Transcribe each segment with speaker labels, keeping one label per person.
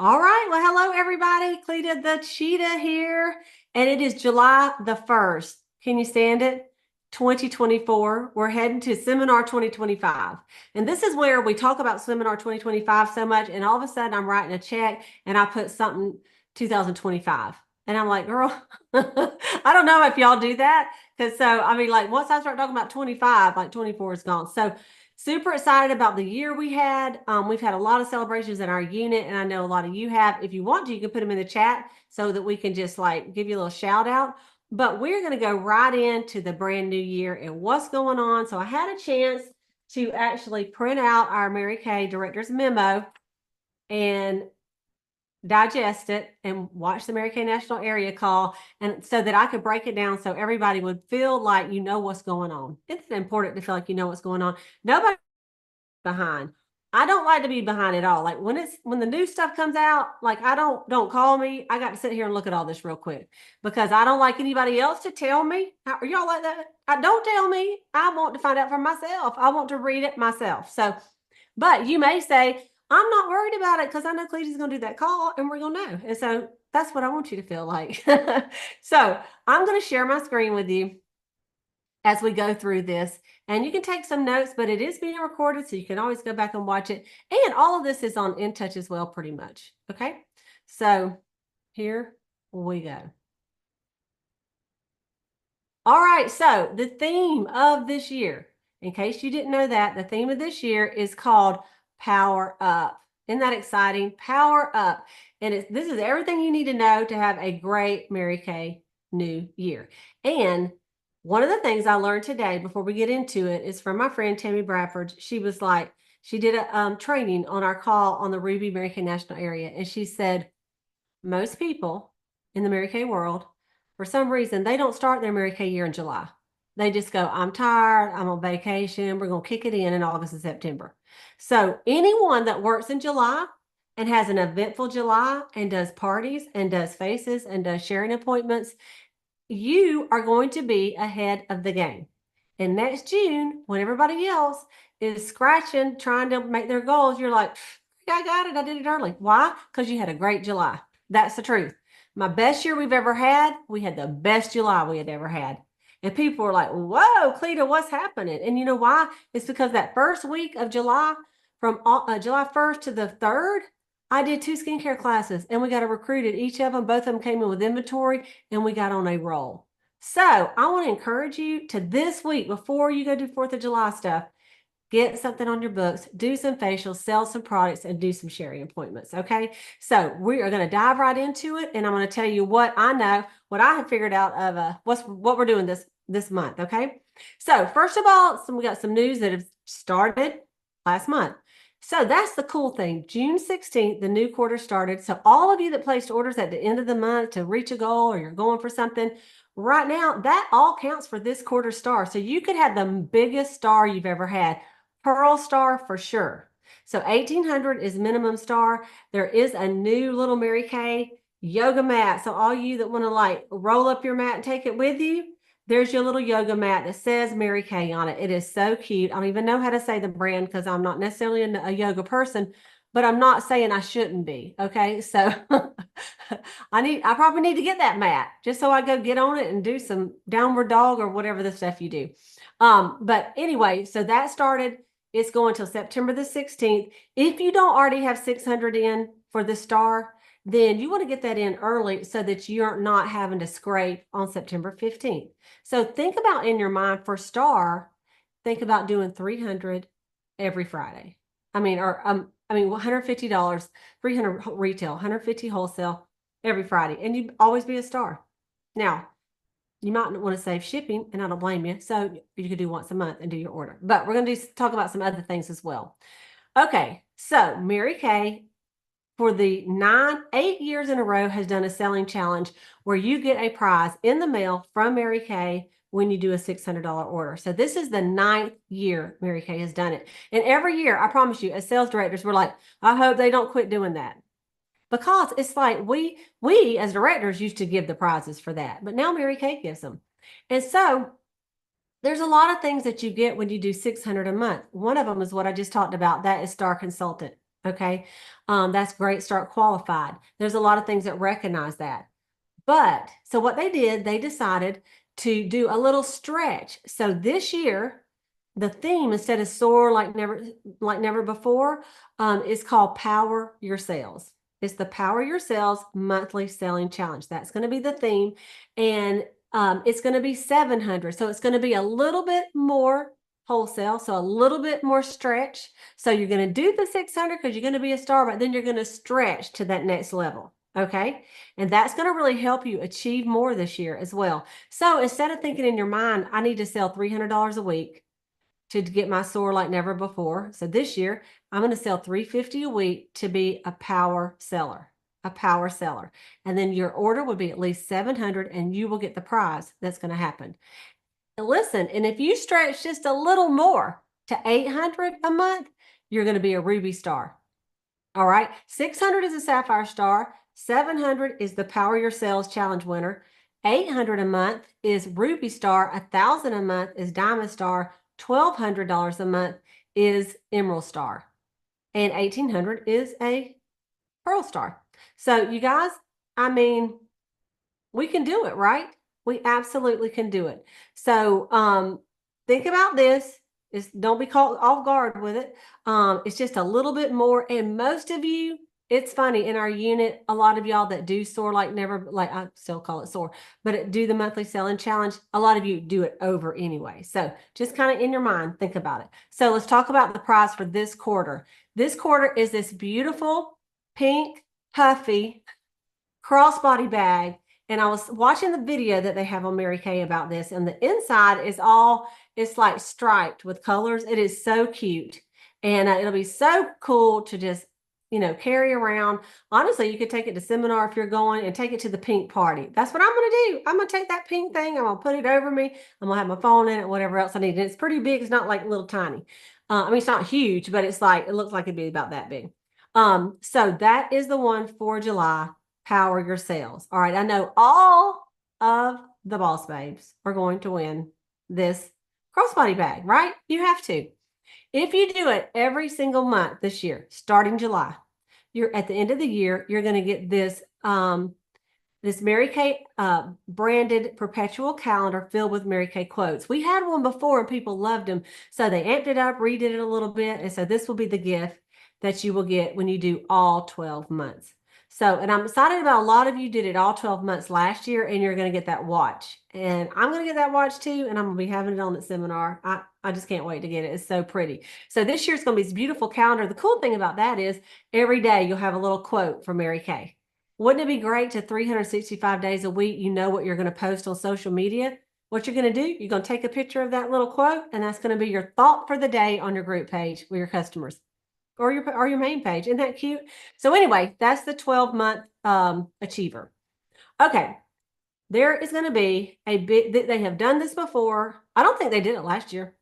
Speaker 1: All right. Well, hello, everybody. Cleta the Cheetah here. And it is July the 1st. Can you stand it? 2024. We're heading to Seminar 2025. And this is where we talk about Seminar 2025 so much. And all of a sudden, I'm writing a check and I put something 2025. And I'm like, girl, I don't know if y'all do that. Because like once I start talking about 25, like 24 is gone. So super excited about the year we had. We've had a lot of celebrations in our unit, and I know a lot of you have. If you want to, you can put them in the chat so that we can just like give you a little shout out. But we're going to go right into the brand new year and what's going on. So I had a chance to actually print out our Mary Kay director's memo and digest it and watch the Mary Kay National Area Call, and so that I could break it down so everybody would feel like you know what's going on. It's important to feel like you know what's going on. Nobody behind. I don't like to be behind at all. Like when the new stuff comes out, like don't call me. I got to sit here and look at all this real quick because I don't like anybody else to tell me. Are y'all like that? Don't tell me. I want to find out for myself. I want to read it myself. So, but you may say, I'm not worried about it because I know Cleta's going to do that call and we're going to know. And so that's what I want you to feel like. So I'm going to share my screen with you as we go through this. And you can take some notes, but it is being recorded, so you can always go back and watch it. And all of this is on InTouch as well, pretty much. Okay, so here we go. All right, so the theme of this year, in case you didn't know that, the theme of this year is called Power Up. Isn't that exciting? Power Up. And this is everything you need to know to have a great Mary Kay new year. And one of the things I learned today before we get into it is from my friend Tammy Bradford. She was like, she did a training on our call on the Ruby Mary Kay National Area. And she said, most people in the Mary Kay world, for some reason, they don't start their Mary Kay year in July. They just go, I'm tired, I'm on vacation, we're going to kick it in August and September. So anyone that works in July and has an eventful July and does parties and does faces and does sharing appointments, you are going to be ahead of the game. And next June, when everybody else is scratching, trying to make their goals, you're like, I got it. I did it early. Why? Because you had a great July. That's the truth. My best year we've ever had, we had the best July we had ever had. And people were like, whoa, Cleta, what's happening? And you know why? It's because that first week of July, from July 1st to the 3rd, I did 2 skincare classes and we got recruited. Each of them, both of them came in with inventory and we got on a roll. So I want to encourage you to this week, before you go do 4th of July stuff, get something on your books, do some facials, sell some products, and do some sharing appointments. Okay. So we are going to dive right into it. And I'm going to tell you what I know, what I have figured out of what we're doing this month. Okay. So first of all, we got some news that have started last month. So that's the cool thing. June 16th, the new quarter started. So all of you that placed orders at the end of the month to reach a goal, or you're going for something right now, that all counts for this quarter star. So you could have the biggest star you've ever had. Pearl star for sure. So 1800 is minimum star. There is a new little Mary Kay yoga mat. So all you that want to like roll up your mat and take it with you, there's your little yoga mat that says Mary Kay on it. It is so cute. I don't even know how to say the brand because I'm not necessarily a yoga person, but I'm not saying I shouldn't be. Okay. So I probably need to get that mat just so I go get on it and do some downward dog or whatever the stuff you do. But anyway, so that started. It's going till September the 16th. If you don't already have 600 in for the star, then you want to get that in early so that you're not having to scrape on September 15th. So think about in your mind for star, think about doing 300 every Friday. $150, 300 retail, 150 wholesale every Friday, and you always be a star. Now, you might want to save shipping, and I don't blame you. So you could do once a month and do your order. But we're going to talk about some other things as well. Okay, so Mary Kay, for the 8 years in a row, has done a selling challenge where you get a prize in the mail from Mary Kay when you do a $600 order. So this is the 9th year Mary Kay has done it. And every year, I promise you, as sales directors, we're like, I hope they don't quit doing that. Because it's like we as directors used to give the prizes for that, but now Mary Kay gives them. And so there's a lot of things that you get when you do 600 a month. One of them is what I just talked about. That is Star Consultant. Okay. That's great. Start qualified. There's a lot of things that recognize that. But so what they did, they decided to do a little stretch. So this year, the theme, instead of soar like never before, is called Power Your Sales. It's the Power Your Sales monthly selling challenge. That's going to be the theme, and it's going to be 700. So it's going to be a little bit more wholesale, so a little bit more stretch. So you're going to do the 600 because you're going to be a star, but then you're going to stretch to that next level. Okay. And that's going to really help you achieve more this year as well. So instead of thinking in your mind, I need to sell $300 a week to get my soar like never before. So this year, I'm going to sell $350 a week to be a power seller, a power seller. And then your order will be at least 700 and you will get the prize that's going to happen. And listen, and if you stretch just a little more to 800 a month, you're going to be a ruby star. All right. 600 is a sapphire star. 700 is the Power Your Sales Challenge winner. 800 a month is Ruby Star. 1,000 a month is Diamond Star. $1,200 a month is Emerald Star. And 1,800 is a Pearl Star. So you guys, I mean, we can do it, right? We absolutely can do it. So think about this. Don't be caught off guard with it. It's just a little bit more. And most of you, it's funny, in our unit, a lot of y'all that do soar like never, like I still call it soar, but do the monthly selling challenge, a lot of you do it over anyway. So just kind of in your mind, think about it. So let's talk about the prize for this quarter. This quarter is this beautiful pink puffy crossbody bag. And I was watching the video that they have on Mary Kay about this, and the inside is it's like striped with colors. It is so cute. And it'll be so cool to just, carry around. Honestly, you could take it to seminar if you're going, and take it to the pink party. That's what I'm going to do. I'm going to take that pink thing. I'm going to put it over me. I'm going to have my phone in it, whatever else I need. And it's pretty big. It's not like little tiny. I mean, it's not huge, but it looks like it'd be about that big. So that is the one for July. Power Your Sales. All right. I know all of the boss babes are going to win this crossbody bag, right? You have to. If you do it every single month this year, starting July, you're at the end of the year, you're going to get this this Mary Kay branded perpetual calendar filled with Mary Kay quotes. We had one before and people loved them. So they amped it up, redid it a little bit. And so this will be the gift that you will get when you do all 12 months. So, and I'm excited about a lot of you did it all 12 months last year, and you're going to get that watch. And I'm going to get that watch too, and I'm going to be having it on the seminar. I just can't wait to get it. It's so pretty. So this year's going to be this beautiful calendar. The cool thing about that is every day you'll have a little quote from Mary Kay. Wouldn't it be great to 365 days a week, you know what you're going to post on social media? What you're going to do, you're going to take a picture of that little quote, and that's going to be your thought for the day on your group page with your customers. Or your main page. Isn't that cute? So anyway, that's the 12-month achiever. Okay. There is going to be a big, they have done this before. I don't think they did it last year.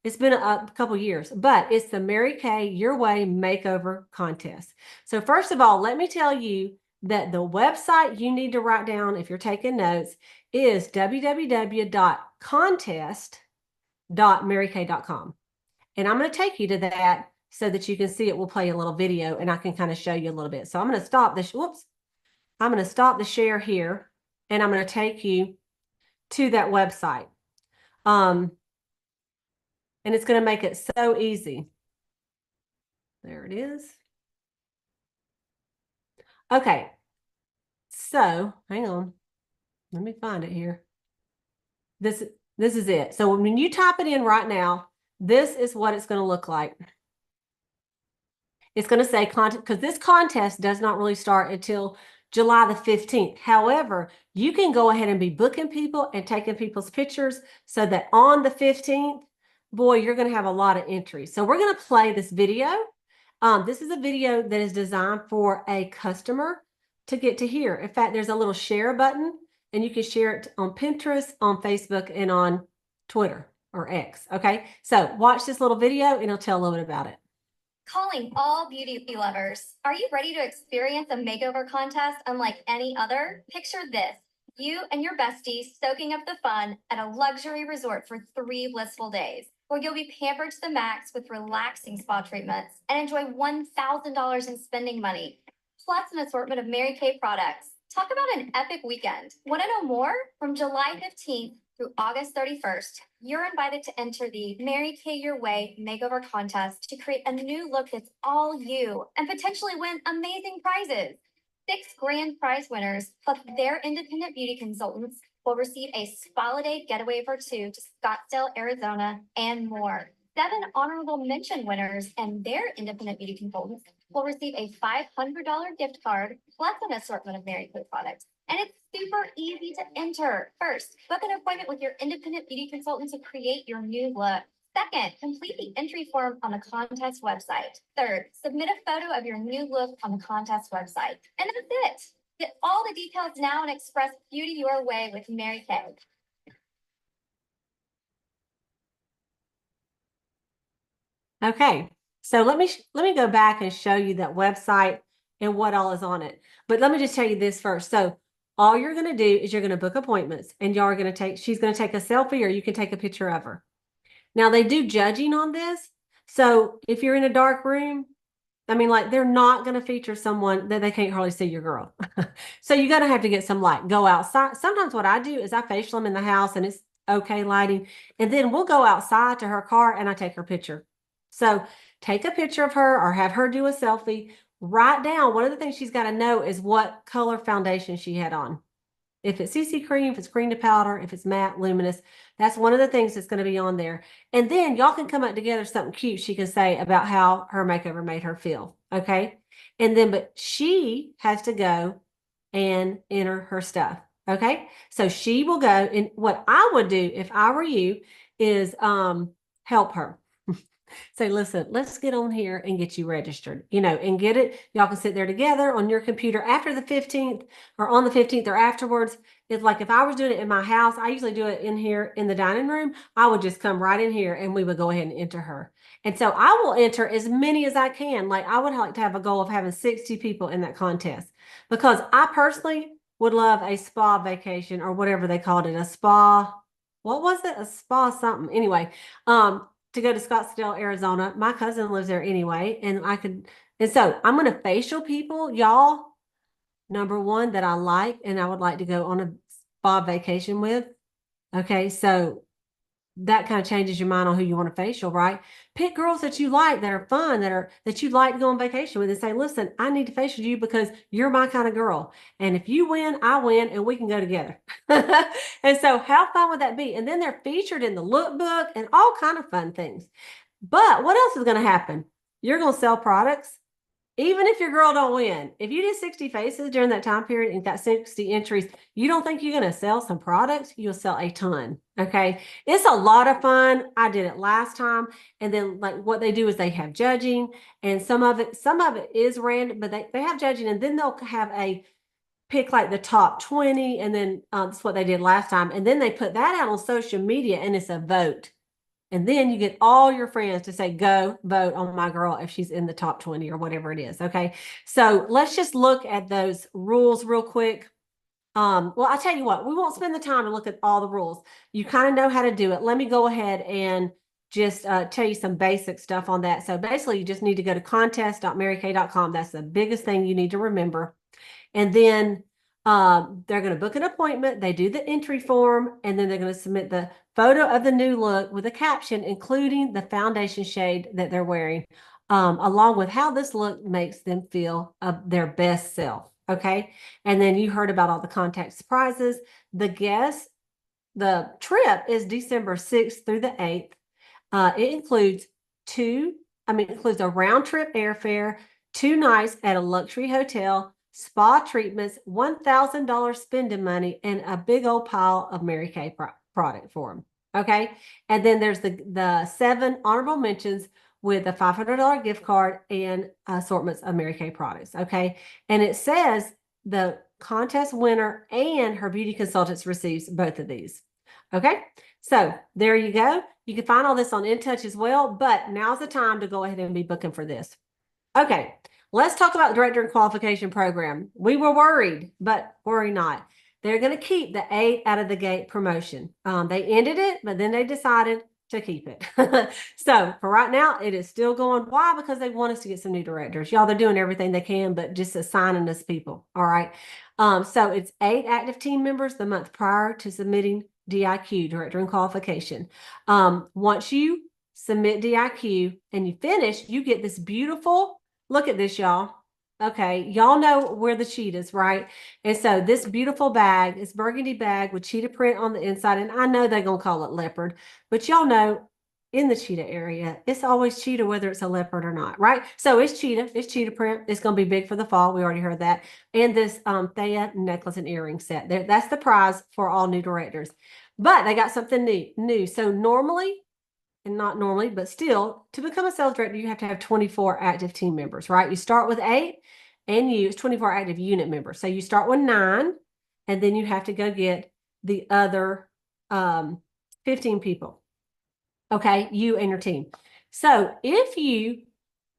Speaker 1: It's been a couple years, but it's the Mary Kay Your Way Makeover Contest. So first of all, let me tell you that the website you need to write down if you're taking notes is www.contest.marykay.com. And I'm going to take you to that so that you can see it. We'll play a little video and I can kind of show you a little bit. So I'm going to stop this. Whoops. I'm going to stop the share here and I'm going to take you to that website. And it's going to make it so easy. There it is. Okay. So hang on. Let me find it here. This is it. So when you type it in right now, this is what it's going to look like. It's going to say content, because this contest does not really start until July the 15th. However, you can go ahead and be booking people and taking people's pictures so that on the 15th, boy, you're going to have a lot of entries. So we're going to play this video. This is a video that is designed for a customer to get to hear. In fact, there's a little share button and you can share it on Pinterest, on Facebook, and on Twitter or X. Okay, so watch this little video and it'll tell a little bit about it.
Speaker 2: Calling all beauty lovers. Are you ready to experience a makeover contest unlike any other? Picture this. You and your besties soaking up the fun at a luxury resort for 3 blissful days. where you'll be pampered to the max with relaxing spa treatments and enjoy $1,000 in spending money, plus an assortment of Mary Kay products. Talk about an epic weekend. Want to know more? From July 15th through August 31st, you're invited to enter the Mary Kay Your Way Makeover Contest to create a new look that's all you and potentially win amazing prizes. 6 grand prize winners, plus their independent beauty consultants, will receive a spa-day getaway for two to Scottsdale, Arizona, and more. 7 honorable mention winners and their independent beauty consultants will receive a $500 gift card plus an assortment of Mary Kay products. And it's super easy to enter. First, book an appointment with your independent beauty consultant to create your new look. Second, complete the entry form on the contest website. Third, submit a photo of your new look on the contest website. And that's it. Get all the details now and express beauty your way with Mary Kay.
Speaker 1: Okay, so let me go back and show you that website and what all is on it. But let me just tell you this first. So all you're going to do is you're going to book appointments, and y'all are going to she's going to take a selfie, or you can take a picture of her. Now they do judging on this. So if you're in a dark room, I mean, like, they're not going to feature someone that they can't hardly see your girl. So you're going to have to get some light, go outside. Sometimes what I do is I facial them in the house and it's okay lighting. And then we'll go outside to her car and I take her picture. So take a picture of her or have her do a selfie. Write down, one of the things she's got to know is what color foundation she had on. If it's CC cream, if it's cream to powder, if it's matte, luminous, that's one of the things that's going to be on there. And then y'all can come up together something cute she can say about how her makeover made her feel. Okay. And then, but she has to go and enter her stuff. Okay. So she will go, and what I would do if I were you is help her. Say, listen, let's get on here and get you registered, and get it. Y'all can sit there together on your computer after the 15th or on the 15th or afterwards. It's like if I was doing it in my house, I usually do it in here in the dining room. I would just come right in here and we would go ahead and enter her. And so I will enter as many as I can. Like, I would like to have a goal of having 60 people in that contest, because I personally would love a spa vacation, or whatever they called it, a spa. What was it? A spa something. Anyway, to go to Scottsdale, Arizona. My cousin lives there anyway, and so I'm going to facial people, y'all, number one, that I like, and I would like to go on a spa vacation with. Okay, so that kind of changes your mind on who you want to facial, right? Pick girls that you like, that are fun, that you like to go on vacation with, and say, listen, I need to facial you because you're my kind of girl. And if you win, I win, and we can go together. And so how fun would that be? And then they're featured in the lookbook and all kind of fun things. But what else is going to happen? You're going to sell products. Even if your girl don't win, if you did 60 faces during that time period and got 60 entries, you don't think you're going to sell some products? You'll sell a ton. Okay. It's a lot of fun. I did it last time. And then, like, what they do is they have judging, and some of it is random, but they have judging, and then they'll have a pick like the top 20. And then that's what they did last time. And then they put that out on social media, and it's a vote. And then you get all your friends to say, go vote on my girl if she's in the top 20 or whatever it is. Okay. So let's just look at those rules real quick. Well, I'll tell you what, we won't spend the time to look at all the rules. You kind of know how to do it. Let me go ahead and just tell you some basic stuff on that. So basically, you just need to go to contest.marykay.com. That's the biggest thing you need to remember. And then they're going to book an appointment. They do the entry form, and then they're going to submit the photo of the new look with a caption, including the foundation shade that they're wearing, along with how this look makes them feel of their best self. Okay. And then you heard about all the contact surprises. The trip is December 6th through the 8th. It includes a round trip airfare, 2 nights at a luxury hotel, spa treatments, $1,000 spending money, and a big old pile of Mary Kay product for them. Okay. And then there's the 7 honorable mentions with a $500 gift card and assortments of Mary Kay products. Okay. And it says the contest winner and her beauty consultants receives both of these. Okay. So there you go. You can find all this on InTouch as well, but now's the time to go ahead and be booking for this. Okay. Let's talk about Director and Qualification Program. We were worried, but worry not. They're going to keep the 8 out of the gate promotion. They ended it, but then they decided to keep it. So for right now, it is still going. Why? Because they want us to get some new directors. Y'all, they're doing everything they can, but just assigning us people. All right. So it's 8 active team members the month prior to submitting DIQ, director in qualification. Once you submit DIQ and you finish, you get this beautiful, look at this, y'all. Okay, y'all know where the cheetahs, right? And so this beautiful bag is burgundy bag with cheetah print on the inside. And I know they're going to call it leopard, but y'all know in the cheetah area, it's always cheetah, whether it's a leopard or not, right? So it's cheetah print. It's going to be big for the fall. We already heard that. And this Thea necklace and earring set. That's the prize for all new directors. But they got something new. So normally, and not normally, but still, to become a sales director, you have to have 24 active team members, right? You start with 8 and it's 24 active unit members. So you start with 9, and then you have to go get the other 15 people. Okay, you and your team. So if you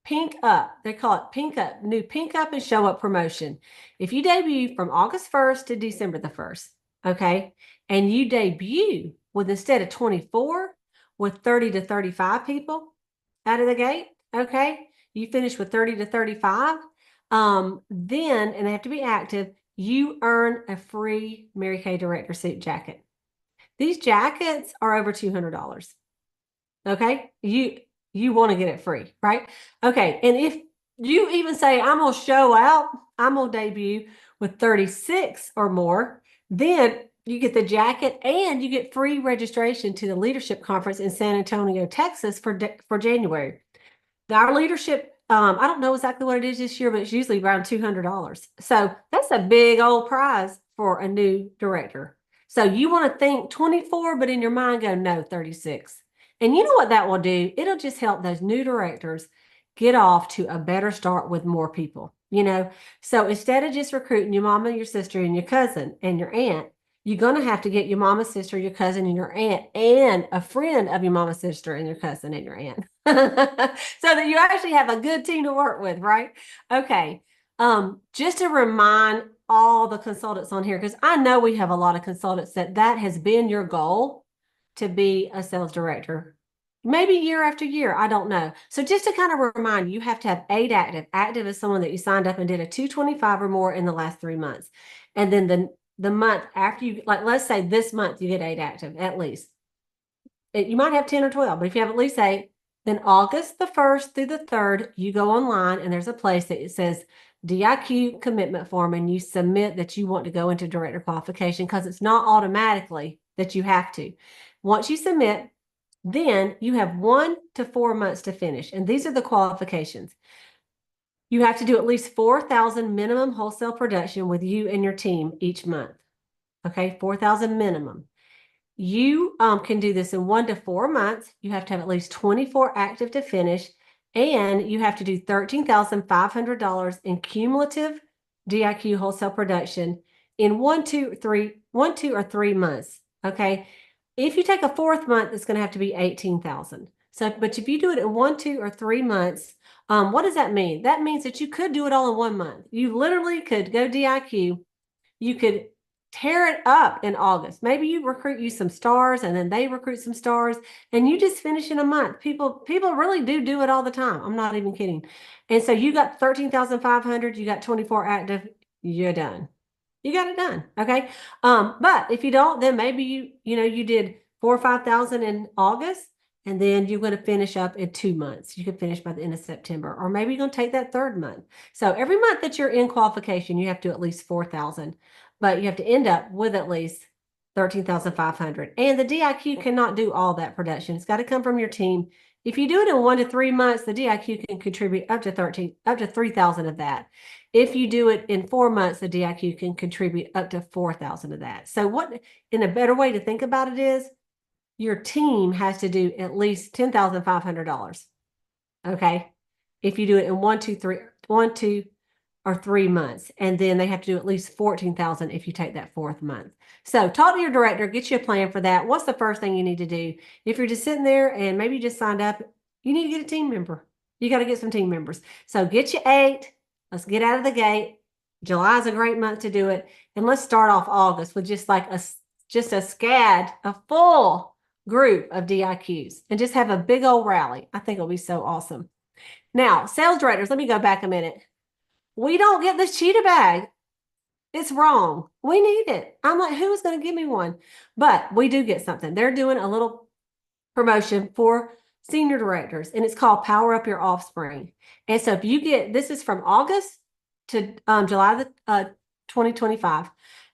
Speaker 1: pink up, they call it pink up, new pink up and show up promotion. If you debut from August 1st to December the 1st, okay, and you debut with instead of 24, with 30 to 35 people out of the gate, okay, you finish with 30 to 35, then, and they have to be active, you earn a free Mary Kay Director suit jacket. These jackets are over $200. Okay, you want to get it free, right? Okay, and if you even say, I'm going to show out, I'm going to debut with 36 or more, then you get the jacket and you get free registration to the leadership conference in San Antonio, Texas for January. Our leadership, I don't know exactly what it is this year, but it's usually around $200. So that's a big old prize for a new director. So you want to think 24, but in your mind go, no, 36. And you know what that will do? It'll just help those new directors get off to a better start with more people, So instead of just recruiting your mama, your sister, and your cousin and your aunt, you're going to have to get your mama, sister, your cousin, and your aunt, and a friend of your mama, sister, and your cousin and your aunt. So that you actually have a good team to work with, right? Okay. Just to remind all the consultants on here, because I know we have a lot of consultants that has been your goal to be a sales director. Maybe year after year, I don't know. So just to kind of remind you, you have to have 8 active. Active is someone that you signed up and did a 225 or more in the last 3 months. And then the month after you, like, let's say this month you get 8 active, at least. You might have 10 or 12, but if you have at least 8, then August the 1st through the 3rd, you go online and there's a place that it says DIQ commitment form, and you submit that you want to go into director qualification, because it's not automatically that you have to. Once you submit, then you have 1 to 4 months to finish. And these are the qualifications. You have to do at least 4,000 minimum wholesale production with you and your team each month. Okay, 4,000 minimum. You can do this in 1 to 4 months. You have to have at least 24 active to finish, and you have to do $13,500 in cumulative DIQ wholesale production in 1, 2, or 3 months. Okay. If you take a 4th month, it's going to have to be 18,000. So, but if you do it in 1, 2, or 3 months, what does that mean? That means that you could do it all in 1 month. You literally could go DIQ. You could tear it up in August. Maybe you recruit you some stars, and then they recruit some stars, and you just finish in a month. People really do it all the time. I'm not even kidding. And so you got 13,500, you got 24 active, you're done. You got it done. Okay. But if you don't, then maybe you did 4 or 5,000 in August, and then you're going to finish up in 2 months. You can finish by the end of September, or maybe you're going to take that 3rd month. So every month that you're in qualification, you have to do at least 4,000, but you have to end up with at least 13,500. And the DIQ cannot do all that production. It's got to come from your team. If you do it in 1 to 3 months, the DIQ can contribute up to 3,000 of that. If you do it in 4 months, the DIQ can contribute up to 4,000 of that. So what, in a better way to think about it is, your team has to do at least $10,500. Okay. If you do it in 1, 2, or 3 months, and then they have to do at least 14,000 if you take that 4th month. So talk to your director, get you a plan for that. What's the first thing you need to do? If you're just sitting there and maybe you just signed up, you need to get a team member. You got to get some team members. So get you 8. Let's get out of the gate. July is a great month to do it. And let's start off August with just like a SCAD, a full group of DIQs and just have a big old rally. I think it'll be so awesome. Now, sales directors, let me go back a minute. We don't get this cheetah bag. It's wrong. We need it. I'm like, who is going to give me one? But we do get something. They're doing a little promotion for senior directors, and it's called Power Up Your Offspring. And so if you get, this is from August to July 2025.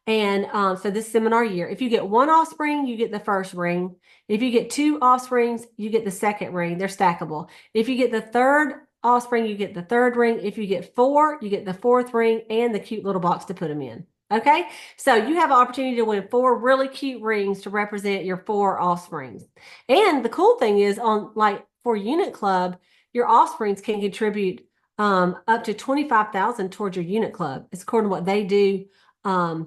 Speaker 1: And so this seminar year, if you get one offspring, you get the first ring. If you get two offsprings, you get the second ring. They're stackable. If you get the third offspring, you get the third ring. If you get four, you get the fourth ring and the cute little box to put them in. Okay, so you have an opportunity to win 4 really cute rings to represent your 4 offsprings. And the cool thing is, on like for Unit Club, your offsprings can contribute up to 25,000 towards your Unit Club. It's according to what they do, that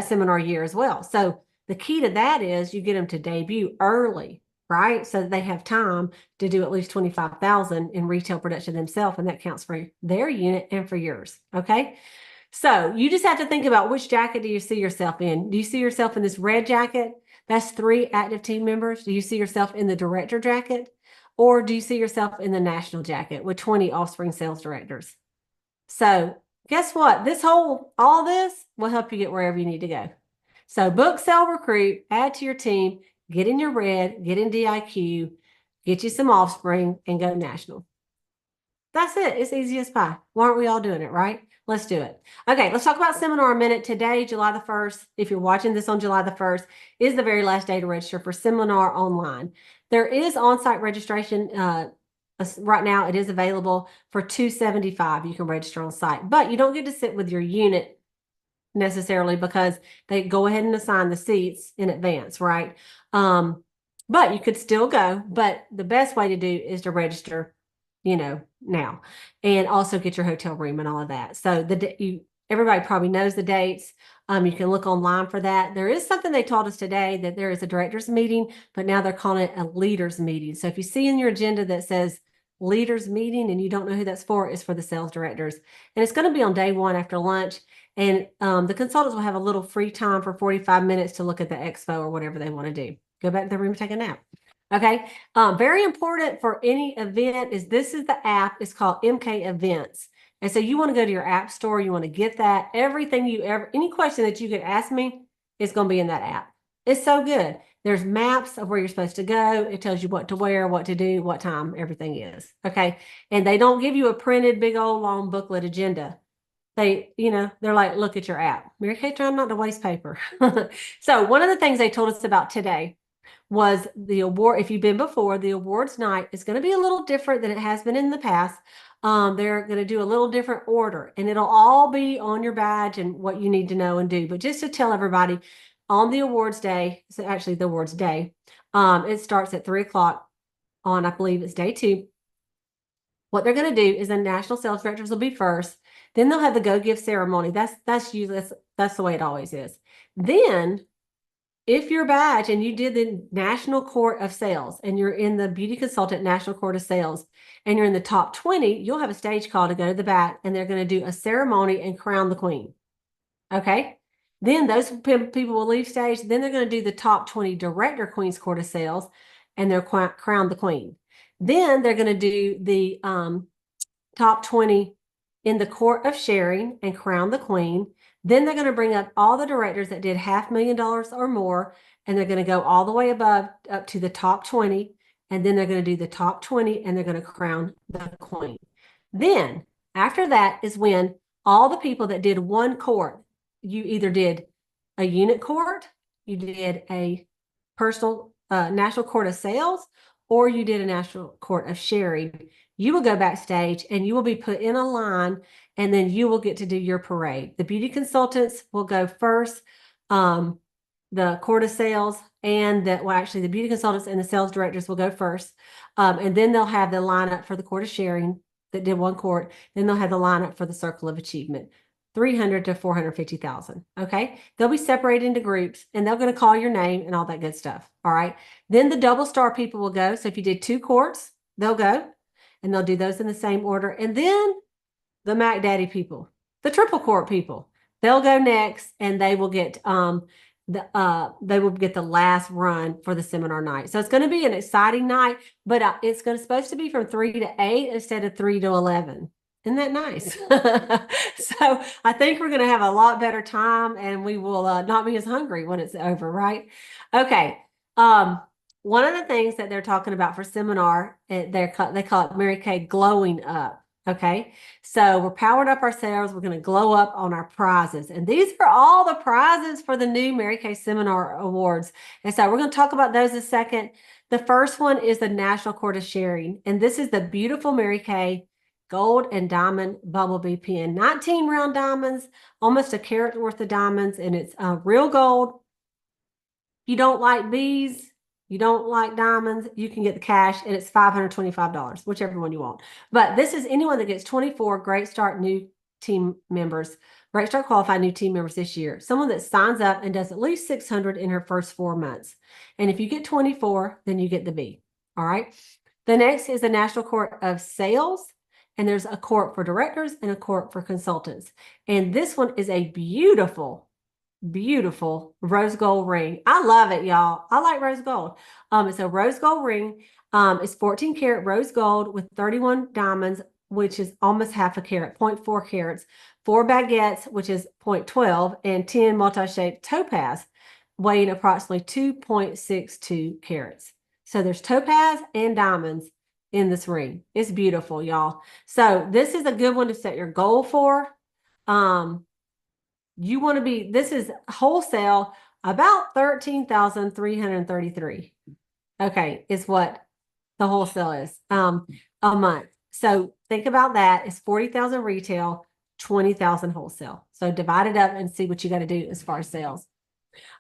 Speaker 1: seminar year as well. So the key to that is you get them to debut early, right? So that they have time to do at least 25,000 in retail production themselves, and that counts for their unit and for yours. Okay. So you just have to think about, which jacket do you see yourself in? Do you see yourself in this red jacket? That's 3 active team members. Do you see yourself in the director jacket? Or do you see yourself in the national jacket with 20 offspring sales directors? So guess what? All this will help you get wherever you need to go. So book, sell, recruit, add to your team, get in your red, get in DIQ, get you some offspring, and go national. That's it. It's easy as pie. Why aren't we all doing it, right? Let's do it. Okay, let's talk about seminar a minute. Today, July the 1st, if you're watching this on July the 1st, is the very last day to register for seminar online. There is on-site registration. Right now, it is available for $275. You can register on site, but you don't get to sit with your unit necessarily because they go ahead and assign the seats in advance, right? But you could still go, but the best way to do is to register now, and also get your hotel room and all of that. So everybody probably knows the dates. You can look online for that. There is something they told us today, that there is a director's meeting, but now they're calling it a leaders meeting. So if you see in your agenda that says leaders meeting and you don't know who that's for, it's for the sales directors. And it's going to be on day 1 after lunch. And the consultants will have a little free time for 45 minutes to look at the expo or whatever they want to do. Go back to the room and take a nap. Okay. Very important for any event is the app. It's called MK Events. And so you want to go to your app store. You want to get that. Everything any question that you could ask me is going to be in that app. It's so good. There's maps of where you're supposed to go. It tells you what to wear, what to do, what time everything is. Okay. And they don't give you a printed big old long booklet agenda. They're like, look at your app. Mary Kay, trying not to waste paper. So one of the things they told us about today was the award. If you've been before, the awards night is going to be a little different than it has been in the past. They're going to do a little different order, and it'll all be on your badge and what you need to know and do. But just to tell everybody, on the awards day, so actually the awards day, it starts at 3:00 on, I believe it's day 2. What they're going to do is the national sales directors will be first. Then they'll have the go give ceremony. That's usually that's the way it always is. Then, if you're a badge and you did the National Court of Sales and you're in the Beauty Consultant National Court of Sales and you're in the top 20, you'll have a stage call to go to the back, and they're going to do a ceremony and crown the queen. Okay. Then those people will leave stage. Then they're going to do the top 20 Director Queen's Court of Sales, and they'll crown the queen. Then they're going to do the top 20 in the Court of Sharing and crown the queen. Then they're going to bring up all the directors that did $500,000 or more, and they're going to go all the way above up to the top 20. And then they're going to do the top 20, and they're going to crown the queen. Then after that is when all the people that did one court, you either did a unit court, you did a personal national court of sales, or you did a national court of sharing, you will go backstage and you will be put in a line, and then you will get to do your parade. The beauty consultants will go first, the court of sales and the beauty consultants and the sales directors will go first. And then they'll have the lineup for the court of sharing that did one court. Then they'll have the lineup for the circle of achievement. 300 to 450,000. Okay. They'll be separated into groups, and they're going to call your name and all that good stuff. All right. Then the double star people will go. So if you did 2 courts, they'll go, and they'll do those in the same order. And then the Mac Daddy people, the triple court people, they'll go next, and they will get, they will get the last run for the seminar night. So it's going to be an exciting night, but it's supposed to be from 3 to 8 instead of 3 to 11. Isn't that nice? So I think we're going to have a lot better time, and we will not be as hungry when it's over, right? Okay. One of the things that they're talking about for seminar, they call it Mary Kay glowing up. Okay. So we're powered up ourselves. We're going to glow up on our prizes. And these are all the prizes for the new Mary Kay Seminar Awards. And so we're going to talk about those in a second. The first one is the National Court of Sharing. And this is the beautiful Mary Kay gold and diamond bumblebee pin. 19 round diamonds, almost a carat worth of diamonds. And it's real gold. If you don't like bees, you don't like diamonds, you can get the cash, and it's $525, whichever one you want. But this is anyone that gets 24 Great Start new team members, Great Start qualified new team members this year. Someone that signs up and does at least 600 in her first 4 months. And if you get 24, then you get the B. All right. The next is the National Court of Sales. And there's a court for directors and a court for consultants. And this one is a beautiful rose gold ring. I love it, y'all. I like rose gold. It's a rose gold ring. It's 14 karat rose gold with 31 diamonds, which is almost half a carat, 0.4 carats, 4 baguettes, which is 0.12, and 10 multi-shaped topaz, weighing approximately 2.62 carats. So there's topaz and diamonds in this ring. It's beautiful, y'all. So this is a good one to set your goal for. You want to be, this is wholesale about 13,333. Okay, is what the wholesale is a month. So think about that. It's 40,000 retail, 20,000 wholesale. So divide it up and see what you got to do as far as sales.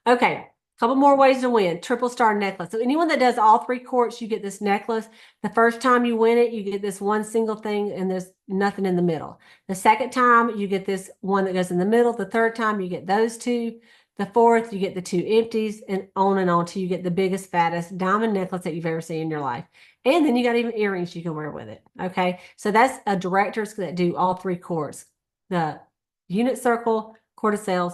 Speaker 1: Okay, couple more ways to win. Triple star necklace. So anyone that does all 3 courts, you get this necklace. The first time you win it, you get this one single thing and there's nothing in the middle. The second time, you get this one that goes in the middle. The third time, you get those 2. The fourth, you get the 2 empties, and on till you get the biggest, fattest diamond necklace that you've ever seen in your life. And then you got even earrings you can wear with it. Okay, so that's a directors that do all 3 courts: the unit circle, court of sales,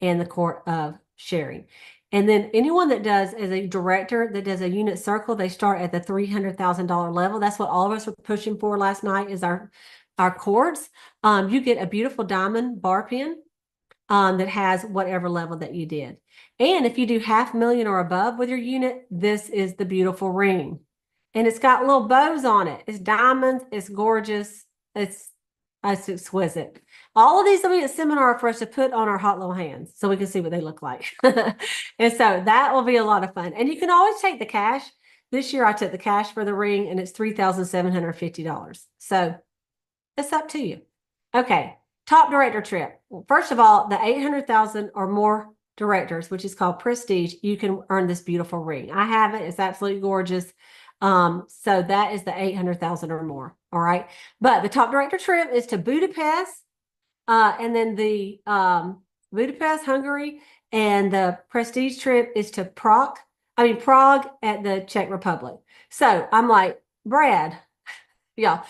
Speaker 1: and the court of sharing. And then anyone that does as a director that does a unit circle, they start at the $300,000 level. That's what all of us were pushing for last night, is our courts. You get a beautiful diamond bar pin that has whatever level that you did. And if you do $500,000 or above with your unit, this is the beautiful ring. And it's got little bows on it. It's diamonds. It's gorgeous. It's exquisite. All of these will be a seminar for us to put on our hot little hands so we can see what they look like. And so that will be a lot of fun. And you can always take the cash. This year I took the cash for the ring, and it's $3,750. So it's up to you. Okay, top director trip. Well, first of all, the 800,000 or more directors, which is called Prestige, you can earn this beautiful ring. I have it. It's absolutely gorgeous. So that is the 800,000 or more. All right. But the top director trip is to Budapest, and then the Budapest, Hungary, and the Prestige trip is to Prague at the Czech Republic. So I'm like, Brad, y'all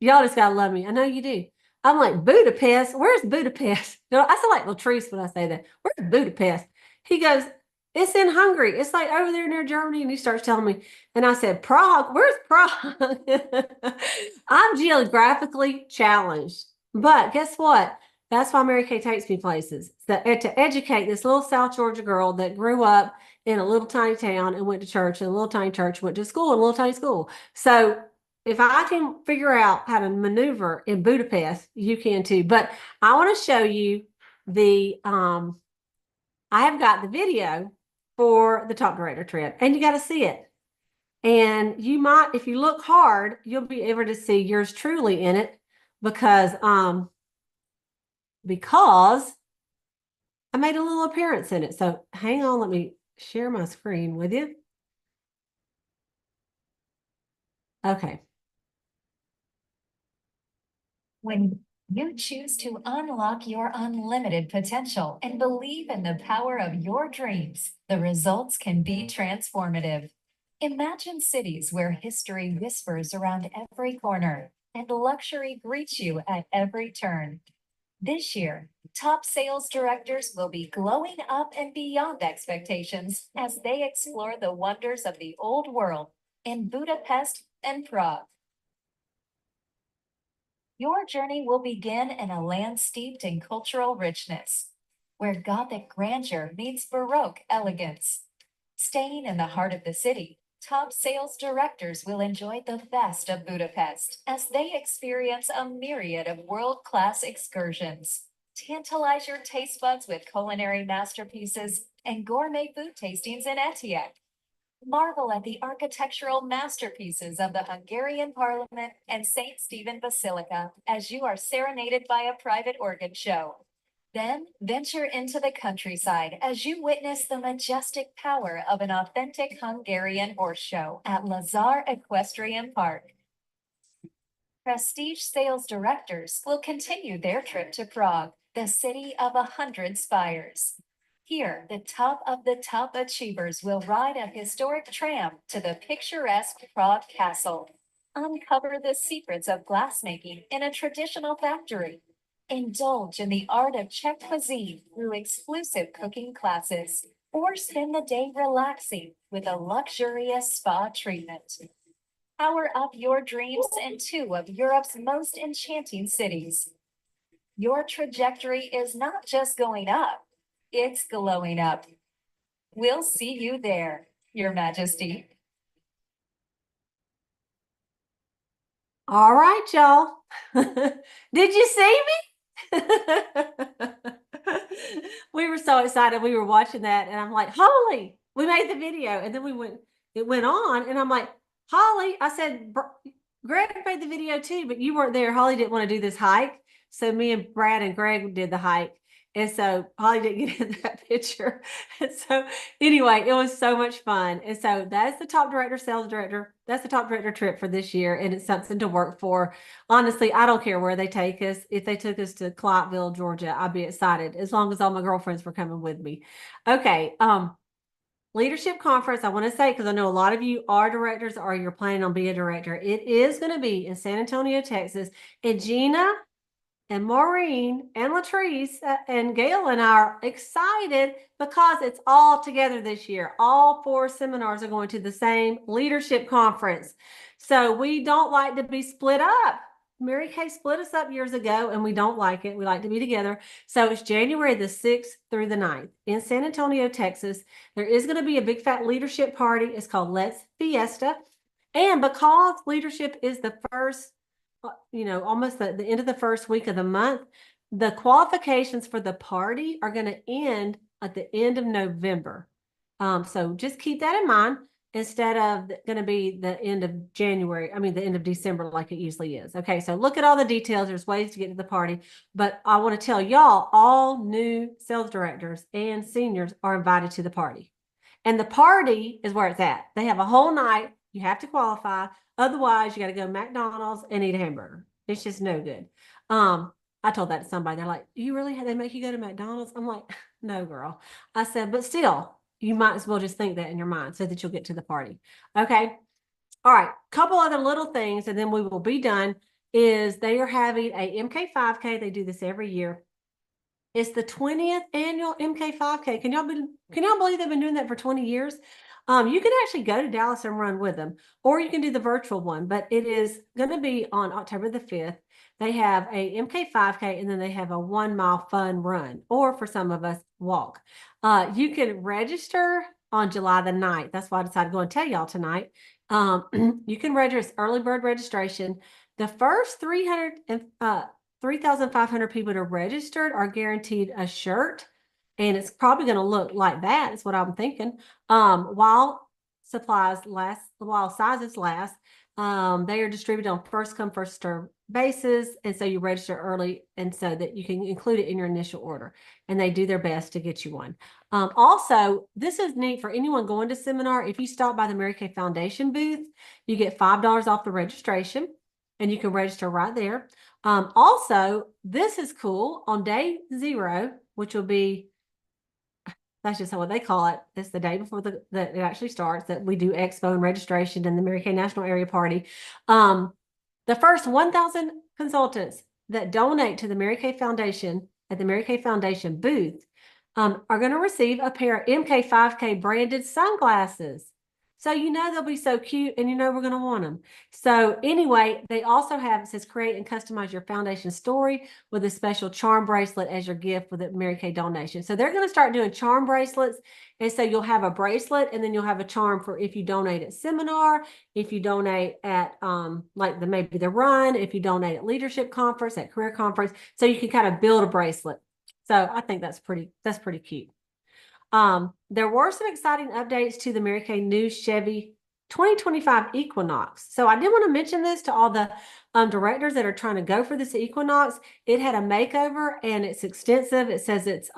Speaker 1: just gotta love me. I know you do. I'm like, Budapest? Where's Budapest? You know, I sound like Latrice when I say that. Where's Budapest? He goes, it's in Hungary. It's like over there near Germany. And he starts telling me, and I said, Prague? Where's Prague? I'm geographically challenged. But guess what? That's why Mary Kay takes me places. To educate this little South Georgia girl that grew up in a little tiny town and went to church, and a little tiny church, went to school in a little tiny school. So if I can figure out how to maneuver in Budapest, you can too. But I want to show you the, I have got the video for the top director trip, and you got to see it. And you might, if you look hard, you'll be able to see yours truly in it, because I made a little appearance in it. So hang on, let me share my screen with you. Okay.
Speaker 3: When you choose to unlock your unlimited potential and believe in the power of your dreams, the results can be transformative. Imagine cities where history whispers around every corner and luxury greets you at every turn. This year, top sales directors will be glowing up and beyond expectations as they explore the wonders of the old world in Budapest and Prague. Your journey will begin in a land steeped in cultural richness, where Gothic grandeur meets Baroque elegance. Staying in the heart of the city, top sales directors will enjoy the best of Budapest as they experience a myriad of world-class excursions. Tantalize your taste buds with culinary masterpieces and gourmet food tastings in Etiek. Marvel at the architectural masterpieces of the Hungarian Parliament and St. Stephen Basilica as you are serenaded by a private organ show. Then venture into the countryside as you witness the majestic power of an authentic Hungarian horse show at Lazar Equestrian Park. Prestige sales directors will continue their trip to Prague, the city of 100 spires. Here, the top of the top achievers will ride a historic tram to the picturesque Prague Castle, uncover the secrets of glassmaking in a traditional factory, indulge in the art of Czech cuisine through exclusive cooking classes, or spend the day relaxing with a luxurious spa treatment. Power up your dreams in two of Europe's most enchanting cities. Your trajectory is not just going up, it's glowing up. We'll see you there, Your Majesty.
Speaker 1: All right, y'all. Did you see me? We were so excited. We were watching that, and I'm like, Holly, we made the video. And then it went on, and I'm like, Holly, I said, Greg made the video too, but you weren't there. Holly didn't want to do this hike. So me and Brad and Greg did the hike. And so Holly didn't get in that picture. And so anyway, it was so much fun. And so that's the top director, sales director. That's the top director trip for this year. And it's something to work for. Honestly, I don't care where they take us. If they took us to Clottville, Georgia, I'd be excited as long as all my girlfriends were coming with me. Okay. Leadership conference, I want to say, because I know a lot of you are directors or you're planning on being a director. It is going to be in San Antonio, Texas. And Gina and Maureen and Latrice and Gail and I are excited because it's all together this year. All 4 seminars are going to the same leadership conference. So we don't like to be split up. Mary Kay split us up years ago and we don't like it. We like to be together. So it's January the 6th through the 9th in San Antonio, Texas. There is going to be a big fat leadership party. It's called Let's Fiesta. And because leadership is the first, almost the end of the first week of the month, the qualifications for the party are going to end at the end of November. So just keep that in mind instead of going to be the end of January. I mean, the end of December, like it usually is. Okay. So look at all the details. There's ways to get to the party, but I want to tell y'all, all new sales directors and seniors are invited to the party, and the party is where it's at. They have a whole night. You have to qualify. Otherwise, you got to go to McDonald's and eat a hamburger. It's just no good. I told that to somebody. They're like, you really they make you go to McDonald's? I'm like, no, girl. I said, but still, you might as well just think that in your mind so that you'll get to the party. Okay. All right. Couple other little things, and then we will be done, is they are having a MK 5K. They do this every year. It's the 20th annual MK 5K. Can y'all believe they've been doing that for 20 years? You can actually go to Dallas and run with them, or you can do the virtual one, but it is going to be on October the 5th. They have a MK 5K, and then they have a 1 mile fun run, or for some of us, walk. You can register on July the 9th. That's why I decided to go and tell y'all tonight. You can register, early bird registration. The first 3,500 people that are registered are guaranteed a shirt, and it's probably going to look like that. Is what I'm thinking. While sizes last, they are distributed on first come first serve basis, and so you register early, and so that you can include it in your initial order. And they do their best to get you one. Also, this is neat for anyone going to seminar. If you stop by the Mary Kay Foundation booth, you get $5 off the registration, and you can register right there. Also, this is cool. On day 0, which will be, that's just what they call it. It's the day before that it actually starts, that we do expo and registration and the Mary Kay National Area Party. The first 1,000 consultants that donate to the Mary Kay Foundation at the Mary Kay Foundation booth are going to receive a pair of MK5K branded sunglasses. So you know they'll be so cute, and you know we're going to want them. So anyway, they also have, it says, create and customize your foundation story with a special charm bracelet as your gift with a Mary Kay donation. So they're going to start doing charm bracelets. And so you'll have a bracelet, and then you'll have a charm for if you donate at seminar, if you donate at like maybe the run, if you donate at leadership conference, at career conference. So you can kind of build a bracelet. So I think that's pretty cute. There were some exciting updates to the Mary Kay new Chevy 2025 Equinox. So I did want to mention this to all the directors that are trying to go for this Equinox. It had a makeover and it's extensive. It says it's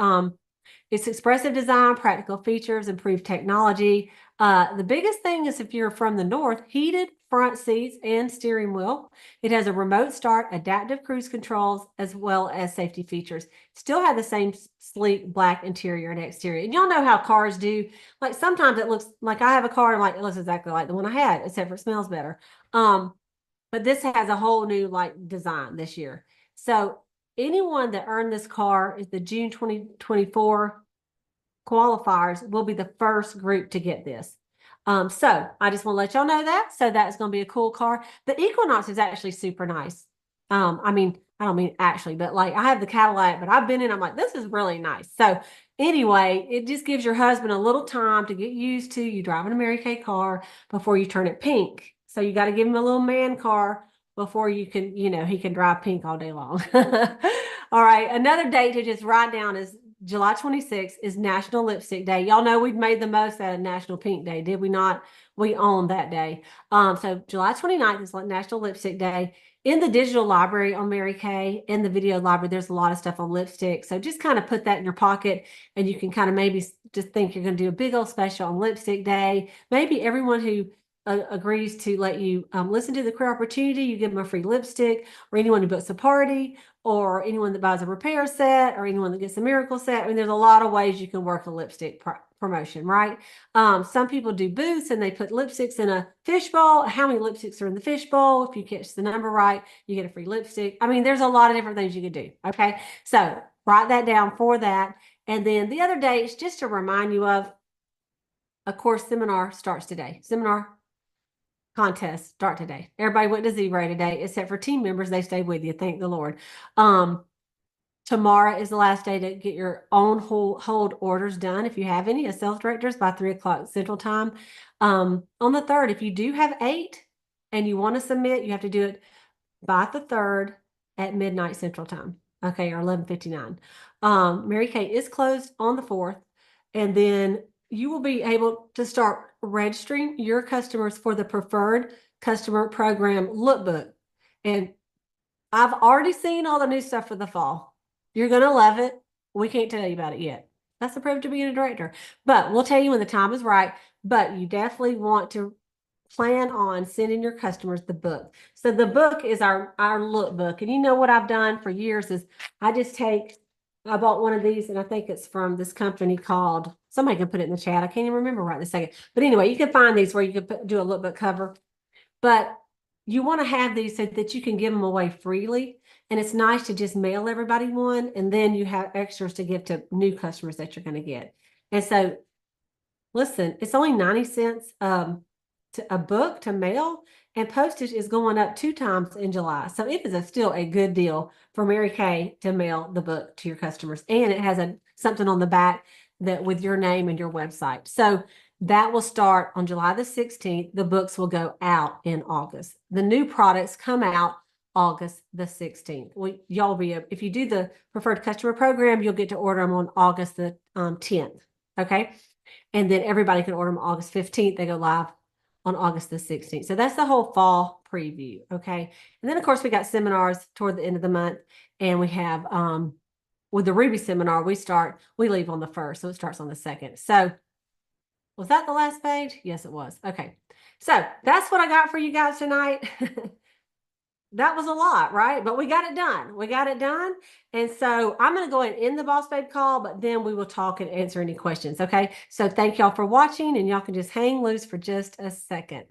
Speaker 1: expressive design, practical features, improved technology. The biggest thing is, if you're from the north, heated front seats and steering wheel. It has a remote start, adaptive cruise controls, as well as safety features. Still have the same sleek black interior and exterior. And y'all know how cars do. Like sometimes it looks like, I have a car and like it looks exactly like the one I had, except for it smells better. But this has a whole new like design this year. So anyone that earned this car is the June 2024 qualifiers will be the first group to get this. So I just want to let y'all know that. So that's going to be a cool car. The Equinox is actually super nice. I mean, I don't mean actually, but like I have the Cadillac, but I've been in, I'm like, this is really nice. So anyway, it just gives your husband a little time to get used to you driving a Mary Kay car before you turn it pink. So you got to give him a little man car before you can, he can drive pink all day long. All right. Another date to just write down is July 26th is National Lipstick Day. Y'all know we've made the most out of National Pink Day, did we not? We own that day. So July 29th is National Lipstick Day. In the digital library on Mary Kay, in the video library, there's a lot of stuff on lipstick. So just kind of put that in your pocket, and you can kind of maybe just think you're going to do a big old special on Lipstick Day. Maybe everyone who agrees to let you listen to the career opportunity, you give them a free lipstick, or anyone who books a party, or anyone that buys a repair set, or anyone that gets a miracle set. I mean, there's a lot of ways you can work a lipstick promotion, right? Some people do booths and they put lipsticks in a fishbowl. How many lipsticks are in the fishbowl? If you catch the number right, you get a free lipstick. I mean, there's a lot of different things you could do. Okay. So write that down for that. And then the other dates, just to remind you of course, seminar starts today. Seminar contest start today. Everybody went to zero today, except for team members. They stayed with you. Thank the Lord. Tomorrow is the last day to get your own hold orders done. If you have any as sales directors by 3 o'clock Central Time. On the 3rd, if you do have 8 and you want to submit, you have to do it by the 3rd at midnight Central Time. Okay, or 11:59. Mary Kay is closed on the 4th, and then you will be able to start registering your customers for the preferred customer program lookbook. And I've already seen all the new stuff for the fall. You're going to love it. We can't tell you about it yet. That's the privilege of being a director. But we'll tell you when the time is right. But you definitely want to plan on sending your customers the book. So the book is our lookbook. And you know what I've done for years is I bought one of these, and I think it's from this company called, somebody can put it in the chat. I can't even remember right in a second. But anyway, you can find these where you can do a lookbook cover. But you want to have these so that you can give them away freely. And it's nice to just mail everybody one, and then you have extras to give to new customers that you're going to get. And so, listen, it's only 90 cents to a book to mail, and postage is going up 2 times in July. So it is still a good deal for Mary Kay to mail the book to your customers. And it has something on the back that with your name and your website. So that will start on July the 16th. The books will go out in August. The new products come out August the 16th. If you do the preferred customer program, you'll get to order them on August the 10th. Okay. And then everybody can order them August 15th. They go live on August the 16th. So that's the whole fall preview. Okay. And then of course we got seminars toward the end of the month, and we have, with the Ruby seminar, we leave on the 1st. So it starts on the 2nd. So was that the last page? Yes, it was. Okay. So that's what I got for you guys tonight. That was a lot, right? But we got it done. We got it done. And so I'm going to go ahead and end the Boss Babe call, but then we will talk and answer any questions. Okay. So thank y'all for watching, and y'all can just hang loose for just a second.